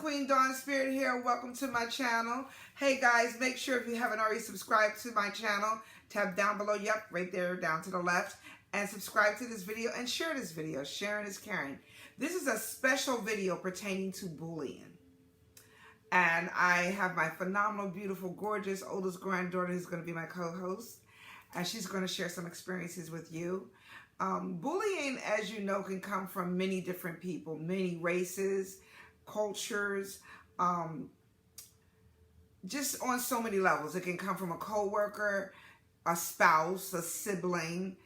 Queen Dawn Spirit here. Welcome to my channel. Hey guys, make sure if you haven't already subscribed to my channel, tap down below, yep, right there down to the left, and subscribe to this video and share this video. Sharing is caring. This is a special video pertaining to bullying. And I have my phenomenal, beautiful, gorgeous oldest granddaughter who's going to be my co-host. And she's going to share some experiences with you. Bullying, as you know, can come from many different people, many races, cultures, just on so many levels. It can come from a co-worker, a spouse, a sibling,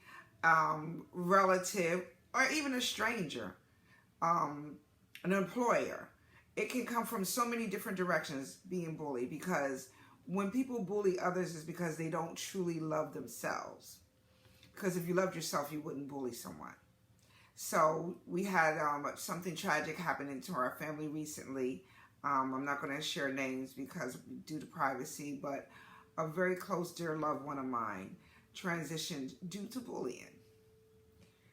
relative, or even a stranger, an employer. It can come from so many different directions, being bullied, because when people bully others, it's because they don't truly love themselves. Because if you loved yourself, you wouldn't bully someone. So we had something tragic happen to our family recently. I'm not going to share names because due to privacy, but a very close, dear loved one of mine transitioned due to bullying.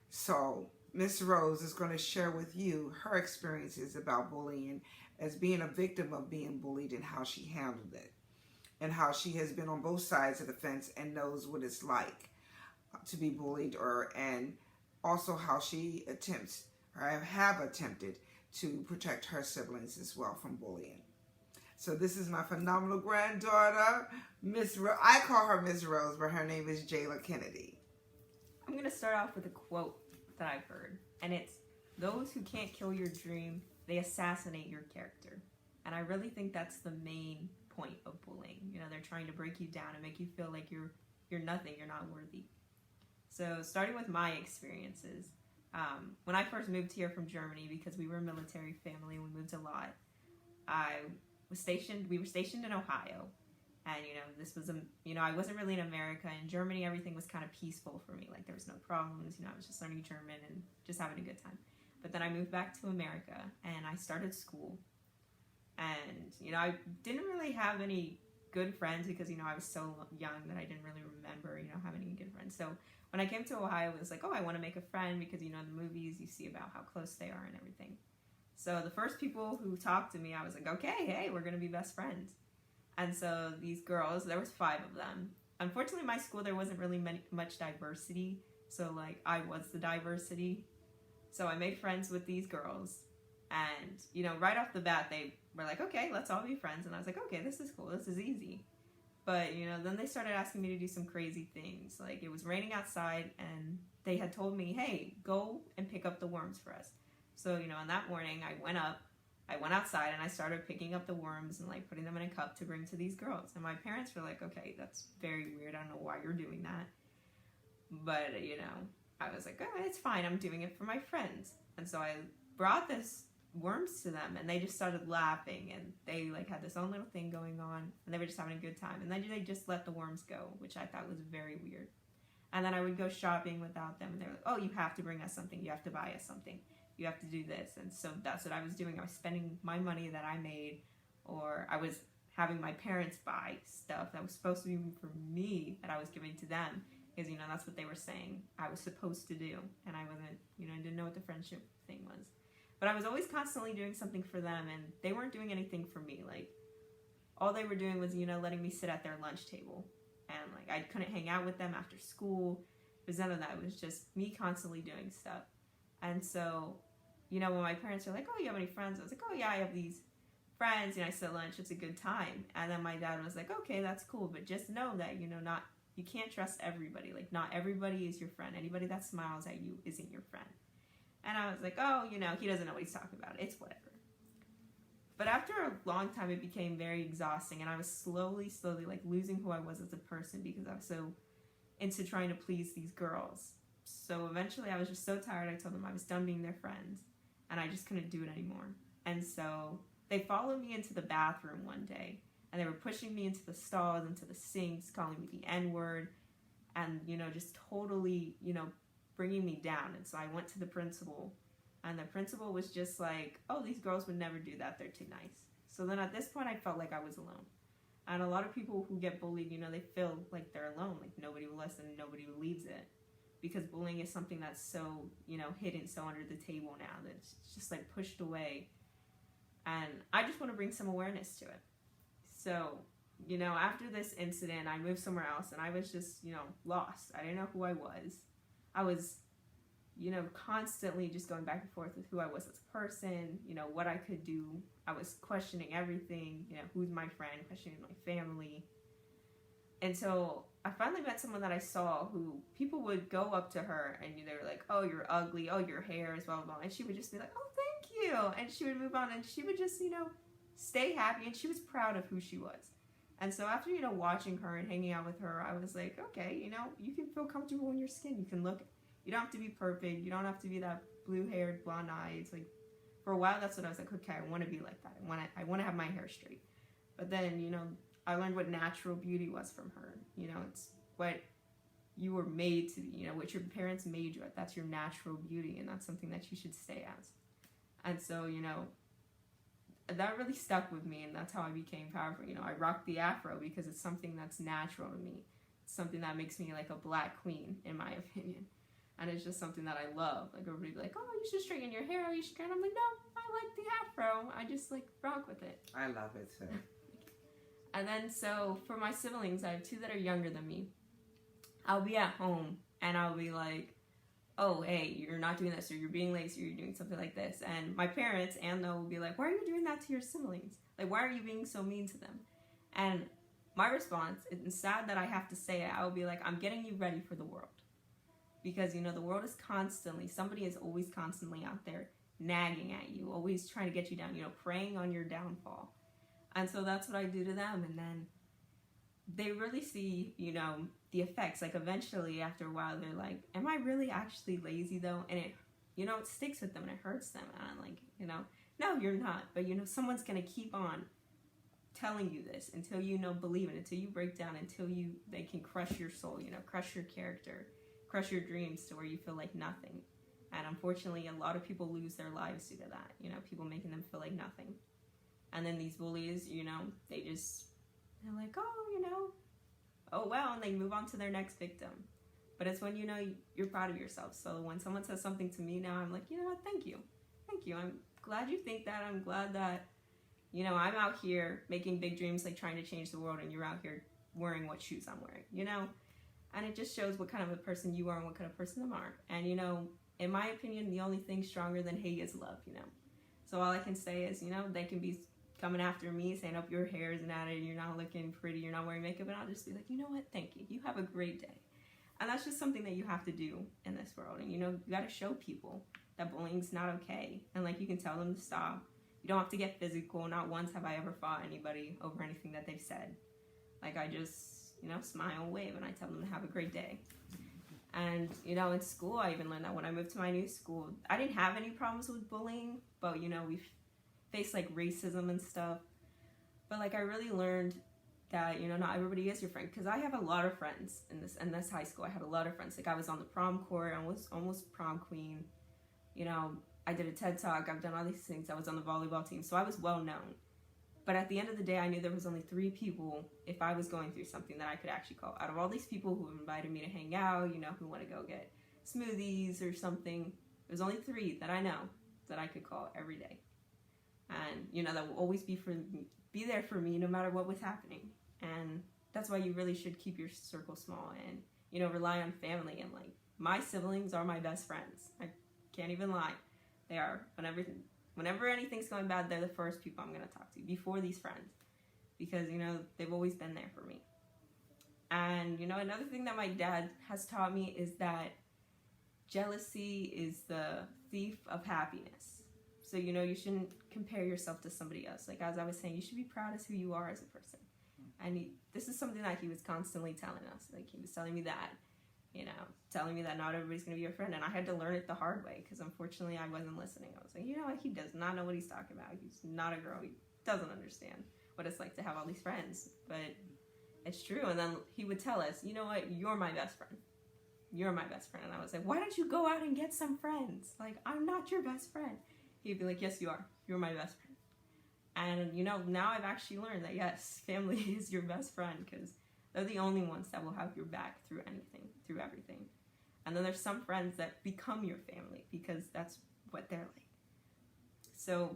So Miss Rose is going to share with you her experiences about bullying as being a victim of being bullied and how she handled it. And how she has been on both sides of the fence and knows what it's like to be bullied, and also how she attempts, or have attempted, to protect her siblings as well from bullying. So this is my phenomenal granddaughter, Miss Rose. I call her Miss Rose, but her name is Jayla Kennedy. I'm going to start off with a quote that I've heard, and it's, "Those who can't kill your dream, they assassinate your character." And I really think that's the main point of bullying. You know, they're trying to break you down and make you feel like you're nothing, you're not worthy. So starting with my experiences, when I first moved here from Germany, because we were a military family and we moved a lot, we were stationed in Ohio. And, I wasn't really in America. In Germany, everything was kind of peaceful for me. Like, there was no problems. I was just learning German and just having a good time. But then I moved back to America and I started school. And, I didn't really have any good friends because, I was so young that I didn't really remember, having any good friends. So when I came to Ohio, it was like, oh, I want to make a friend because, in the movies you see about how close they are and everything. So the first people who talked to me, I was like, okay, hey, we're going to be best friends. And so these girls, there was 5 of them. Unfortunately, my school, there wasn't really much diversity. So, I was the diversity. So I made friends with these girls. And, right off the bat, they were like, okay, let's all be friends. And I was like, okay, this is cool. This is easy. But, then they started asking me to do some crazy things. Like, it was raining outside, and they had told me, hey, go and pick up the worms for us. So, on that morning, I went outside, and I started picking up the worms and, putting them in a cup to bring to these girls. And my parents were like, okay, that's very weird. I don't know why you're doing that. But, I was like, oh, it's fine. I'm doing it for my friends. And so I brought this worms to them, and they just started laughing, and they had this own little thing going on, and they were just having a good time. And then they just let the worms go, which I thought was very weird. And then I would go shopping without them, and they're like, oh, you have to bring us something, you have to buy us something, you have to do this. And so that's what I was doing. I was spending my money that I made, or I was having my parents buy stuff that was supposed to be for me that I was giving to them, because that's what they were saying I was supposed to do, and I wasn't, I didn't know what the friendship thing was. But I was always constantly doing something for them, and they weren't doing anything for me. All they were doing was, letting me sit at their lunch table. And, I couldn't hang out with them after school. It was none of that. It was just me constantly doing stuff. And so, when my parents were like, oh, you have any friends? I was like, oh, yeah, I have these friends. I sit at lunch. It's a good time. And then my dad was like, okay, that's cool. But just know that, you can't trust everybody. Not everybody is your friend. Anybody that smiles at you isn't your friend. And I was like, oh, he doesn't know what he's talking about. It's whatever. But after a long time, it became very exhausting. And I was slowly, losing who I was as a person because I was so into trying to please these girls. So eventually I was just so tired. I told them I was done being their friend. And I just couldn't do it anymore. And so they followed me into the bathroom one day. And they were pushing me into the stalls, into the sinks, calling me the N-word. And, just totally, bringing me down. And so I went to the principal, and the principal was just like, oh, these girls would never do that, they're too nice. So then at this point I felt like I was alone. And a lot of people who get bullied, they feel like they're alone, like nobody will listen, nobody believes it, because bullying is something that's so hidden, so under the table now, that it's just pushed away. And I just want to bring some awareness to it. So, you know, after this incident, I moved somewhere else and I was just, you know, lost. I didn't know who I was. I was, you know, constantly just going back and forth with who I was as a person, you know, what I could do. I was questioning everything, you know, who's my friend, questioning my family. And so I finally met someone that I saw who people would go up to her and they were like, oh, you're ugly, oh, your hair is blah, blah, blah. And she would just be like, oh, thank you. And she would move on and she would just, you know, stay happy. And she was proud of who she was. And so after, you know, watching her and hanging out with her, I was like, okay, you know, you can feel comfortable in your skin. You can look, you don't have to be perfect. You don't have to be that blue-haired, blonde-eyed. Like, for a while, that's what I was like, okay, I want to be like that. I want to have my hair straight. But then, you know, I learned what natural beauty was from her. You know, it's what you were made to be, you know, what your parents made you at. That's your natural beauty, and that's something that you should stay as. And so, you know, that really stuck with me, and that's how I became powerful. You know, I rock the afro because it's something that's natural to me. It's something that makes me like a black queen, in my opinion. And it's just something that I love. Like, everybody be like, oh, you should straighten your hair, you should straighten. I'm like, no, I like the afro. I just, like, rock with it. I love it, too. And then, so, for my siblings, I have two that are younger than me. I'll be at home, and I'll be like, oh, hey, you're not doing this, or you're being lazy, or you're doing something like this. And my parents, and they'll be like, why are you doing that to your siblings? Like, why are you being so mean to them? And my response, it's sad that I have to say it, I will be like, I'm getting you ready for the world. Because, you know, the world is constantly, somebody is always constantly out there nagging at you, always trying to get you down, you know, preying on your downfall. And so that's what I do to them. And then they really see, you know, the effects. Like, eventually, after a while, they're like, am I really actually lazy, though? And it, you know, it sticks with them and it hurts them. And I'm like, you know, no, you're not. But, you know, someone's going to keep on telling you this until you, know, believe it, until you break down, until they can crush your soul, you know, crush your character, crush your dreams to where you feel like nothing. And unfortunately, a lot of people lose their lives due to that, you know, people making them feel like nothing. And then these bullies, you know, they're like, oh, you know, oh, well, and they move on to their next victim. But it's when, you know, you're proud of yourself. So when someone says something to me now, I'm like, you know what, thank you. Thank you. I'm glad you think that. I'm glad that, you know, I'm out here making big dreams, like trying to change the world, and you're out here wearing what shoes I'm wearing, you know? And it just shows what kind of a person you are and what kind of person they are. And, you know, in my opinion, the only thing stronger than hate is love, you know? So all I can say is, you know, they can be coming after me, saying, oh, your hair isn't at it, you're not looking pretty, you're not wearing makeup, and I'll just be like, you know what, thank you. You have a great day. And that's just something that you have to do in this world. And, you know, you got to show people that bullying's not okay. And, like, you can tell them to stop. You don't have to get physical. Not once have I ever fought anybody over anything that they've said. Like, I just, you know, smile and wave, and I tell them to have a great day. And, you know, in school, I even learned that when I moved to my new school, I didn't have any problems with bullying, but, you know, we faced, like, racism and stuff. But, like, I really learned that, you know, not everybody is your friend. Because I have a lot of friends in this high school. I had a lot of friends. Like, I was on the prom court. I was almost prom queen. You know, I did a TED Talk. I've done all these things. I was on the volleyball team. So I was well known. But at the end of the day, I knew there was only 3 people, if I was going through something, that I could actually call. Out of all these people who invited me to hang out, you know, who want to go get smoothies or something, there's only 3 that I know that I could call every day. And, you know, that will always be there for me no matter what was happening. And that's why you really should keep your circle small and, you know, rely on family. And, like, my siblings are my best friends. I can't even lie. They are. Whenever anything's going bad, they're the first people I'm going to talk to before these friends. Because, you know, they've always been there for me. And, you know, another thing that my dad has taught me is that jealousy is the thief of happiness. So, you know, you shouldn't compare yourself to somebody else. Like, as I was saying, you should be proud of who you are as a person. And this is something that he was constantly telling us. Like, he was telling me that, you know, telling me that not everybody's going to be your friend. And I had to learn it the hard way because, unfortunately, I wasn't listening. I was like, you know what? He does not know what he's talking about. He's not a girl. He doesn't understand what it's like to have all these friends. But it's true. And then he would tell us, you know what? You're my best friend. You're my best friend. And I was like, why don't you go out and get some friends? Like, I'm not your best friend. He'd be like, yes, you are. You're my best friend. And, you know, now I've actually learned that, yes, family is your best friend because they're the only ones that will have your back through anything, through everything. And then there's some friends that become your family because that's what they're like. So,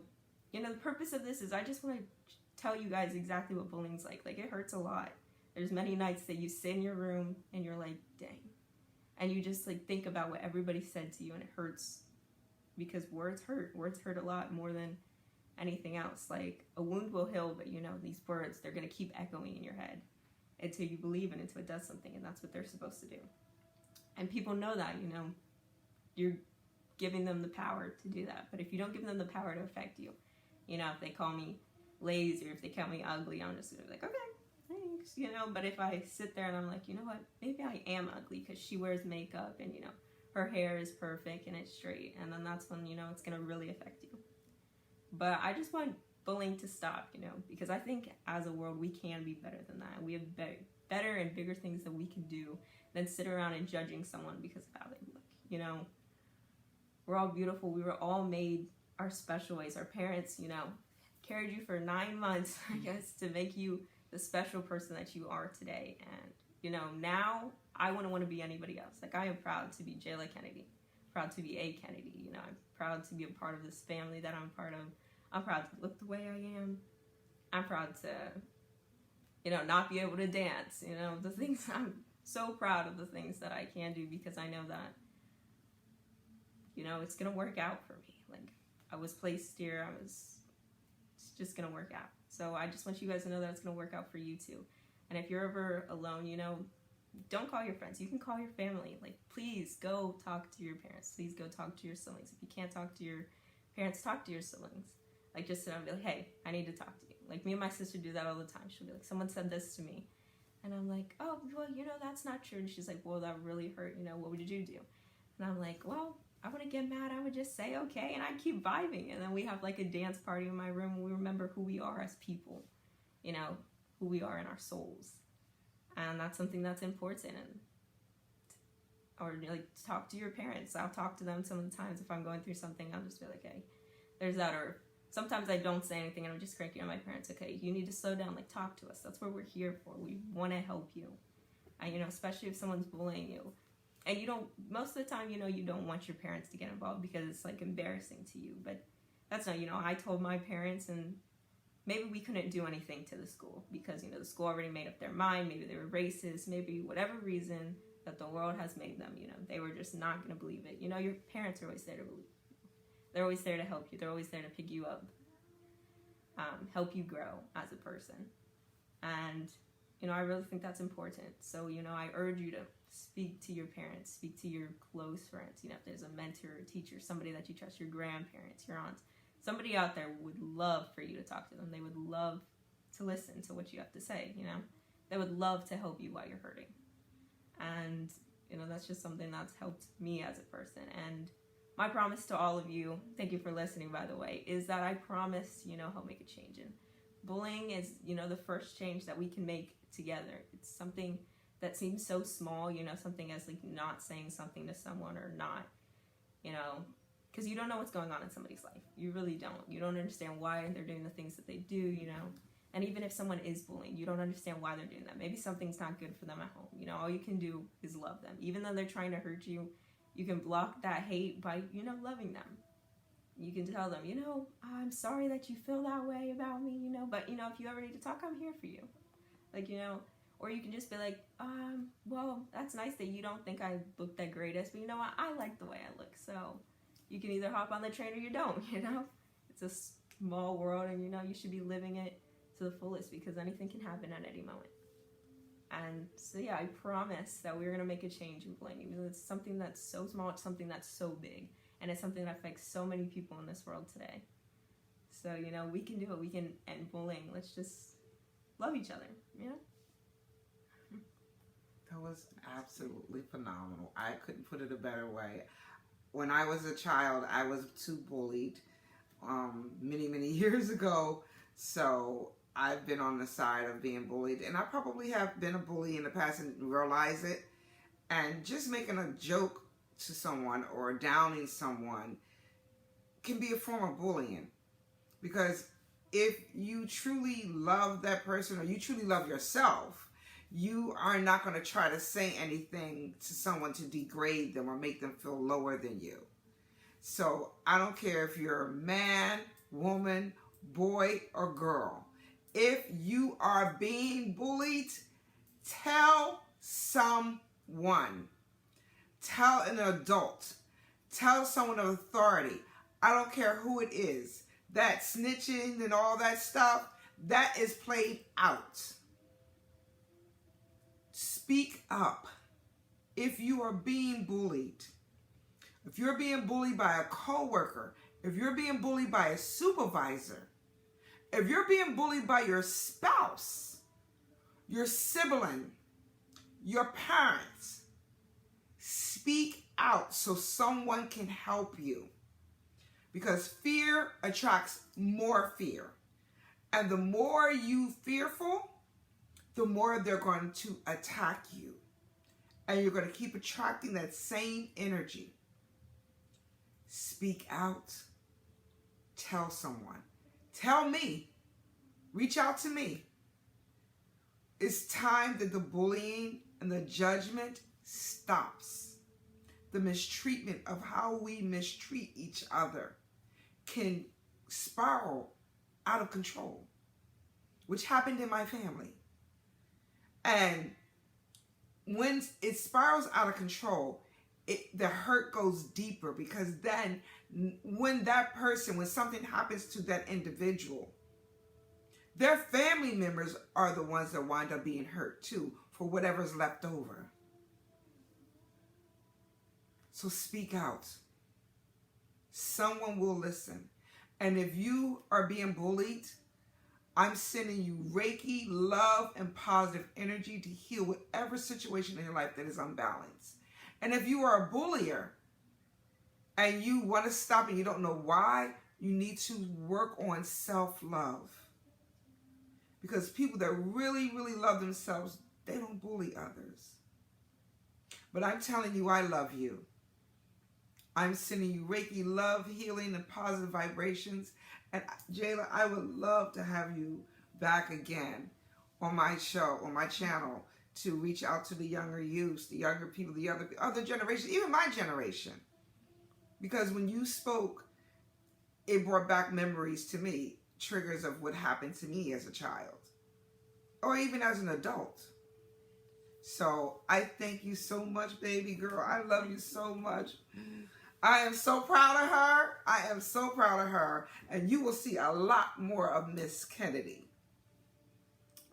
you know, the purpose of this is I just want to tell you guys exactly what bullying's like. Like, it hurts a lot. There's many nights that you sit in your room and you're like, dang. And you just like think about what everybody said to you, and it hurts because words hurt. Words hurt a lot more than anything else. Like, a wound will heal, but you know, these words, they're going to keep echoing in your head until you believe and until it does something, and that's what they're supposed to do. And people know that, you know, you're giving them the power to do that. But if you don't give them the power to affect you, you know, if they call me lazy or if they call me ugly, I'm just gonna be like, okay, thanks, you know. But if I sit there and I'm like, you know what, maybe I am ugly because she wears makeup and, you know, her hair is perfect and it's straight, and then that's when, you know, it's gonna really affect you. But I just want bullying to stop, you know, because I think as a world we can be better than that. We have better and bigger things that we can do than sit around and judging someone because of how they look. You know, we're all beautiful. We were all made our special ways. Our parents, you know, carried you for 9 months, I guess, to make you the special person that you are today. And, you know, now I wouldn't want to be anybody else. Like, I am proud to be Jayla Kennedy, proud to be A. Kennedy. You know, I'm proud to be a part of this family that I'm part of. I'm proud to look the way I am. I'm proud to, you know, not be able to dance. You know, the things, I'm so proud of the things that I can do because I know that, you know, it's going to work out for me. Like, I was placed here. It's just going to work out. So I just want you guys to know that it's going to work out for you too. And if you're ever alone, you know, don't call your friends. You can call your family. Like, please go talk to your parents. Please go talk to your siblings. If you can't talk to your parents, talk to your siblings. Like, just sit down and be like, hey, I need to talk to you. Like, me and my sister do that all the time. She'll be like, someone said this to me. And I'm like, oh, well, you know, that's not true. And she's like, well, that really hurt. You know, what would you do? And I'm like, well, I wouldn't get mad. I would just say, okay. And I keep vibing. And then we have like a dance party in my room and we remember who we are as people, you know, who we are in our souls. And that's something that's important. And, or like, talk to your parents. I'll talk to them some of the times if I'm going through something. I'll just be like, hey, there's that. Or sometimes I don't say anything and I'm just cranky on my parents. Okay, you need to slow down. Like, talk to us. That's what we're here for. We want to help you. And, you know, especially if someone's bullying you. And you don't, most of the time, you know, you don't want your parents to get involved because it's like embarrassing to you. But that's not, you know, I told my parents and maybe we couldn't do anything to the school because, you know, the school already made up their mind. Maybe they were racist, maybe whatever reason that the world has made them, you know, they were just not going to believe it. You know, your parents are always there to believe. They're always there to help you. They're always there to pick you up, help you grow as a person. And, you know, I really think that's important. So, you know, I urge you to speak to your parents, speak to your close friends. You know, if there's a mentor, a teacher, somebody that you trust, your grandparents, your aunts, somebody out there would love for you to talk to them. They would love to listen to what you have to say, you know. They would love to help you while you're hurting. And, you know, that's just something that's helped me as a person. And my promise to all of you, thank you for listening, by the way, is that I promise, you know, help make a change. And bullying is, you know, the first change that we can make together. It's something that seems so small, you know, something as like not saying something to someone or not, you know, because you don't know what's going on in somebody's life. You really don't. You don't understand why they're doing the things that they do, you know. And even if someone is bullying, you don't understand why they're doing that. Maybe something's not good for them at home. You know, all you can do is love them. Even though they're trying to hurt you, you can block that hate by, you know, loving them. You can tell them, you know, I'm sorry that you feel that way about me, you know, but, you know, if you ever need to talk, I'm here for you. Like, you know, or you can just be like, well, that's nice that you don't think I look that greatest, but you know what? I like the way I look. So you can either hop on the train or you don't, you know? It's a small world and, you know, you should be living it to the fullest because anything can happen at any moment. And so, yeah, I promise that we're going to make a change in bullying. Even though it's something that's so small, it's something that's so big. And it's something that affects so many people in this world today. So, you know, we can do it. We can end bullying. Let's just love each other, you know? That was absolutely phenomenal. I couldn't put it a better way. When I was a child, I was too bullied many, many years ago. So I've been on the side of being bullied. And I probably have been a bully in the past and realize it. And just making a joke to someone or downing someone can be a form of bullying. Because if you truly love that person or you truly love yourself, you are not going to try to say anything to someone to degrade them or make them feel lower than you. So I don't care if you're a man, woman, boy or girl. If you are being bullied, tell someone. Tell an adult. Tell someone of authority. I don't care who it is. That snitching and all that stuff, that is played out. Speak up. If you are being bullied, if you're being bullied by a coworker, if you're being bullied by a supervisor, if you're being bullied by your spouse, your sibling, your parents, speak out so someone can help you. Because fear attracts more fear. And the more you fearful, the more they're going to attack you. And you're going to keep attracting that same energy. Speak out. Tell someone. Tell me. Reach out to me. It's time that the bullying and the judgment stops. The mistreatment of how we mistreat each other can spiral out of control, which happened in my family. And when it spirals out of control, the hurt goes deeper, because then when something happens to that individual, their family members are the ones that wind up being hurt too, for whatever's left over. So speak out. Someone will listen. And if you are being bullied, I'm sending you Reiki, love, and positive energy to heal whatever situation in your life that is unbalanced. And if you are a bullier and you want to stop and you don't know why, you need to work on self-love. Because people that really, really love themselves, they don't bully others. But I'm telling you, I love you. I'm sending you Reiki, love, healing, and positive vibrations. And Jayla, I would love to have you back again on my show, on my channel, to reach out to the younger youth, the younger people, the other generation, even my generation. Because when you spoke, it brought back memories to me, triggers of what happened to me as a child, or even as an adult. So I thank you so much, baby girl. I love you so much. I am so proud of her. I am so proud of her. And you will see a lot more of Miss Kennedy.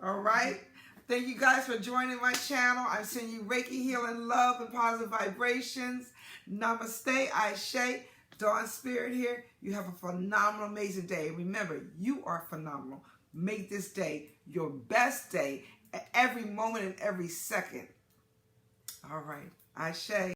All right? Thank you guys for joining my channel. I'm sending you Reiki, healing, love, and positive vibrations. Namaste, Ashe, Dawn Spirit here. You have a phenomenal, amazing day. Remember, you are phenomenal. Make this day your best day at every moment and every second. All right. Ashe.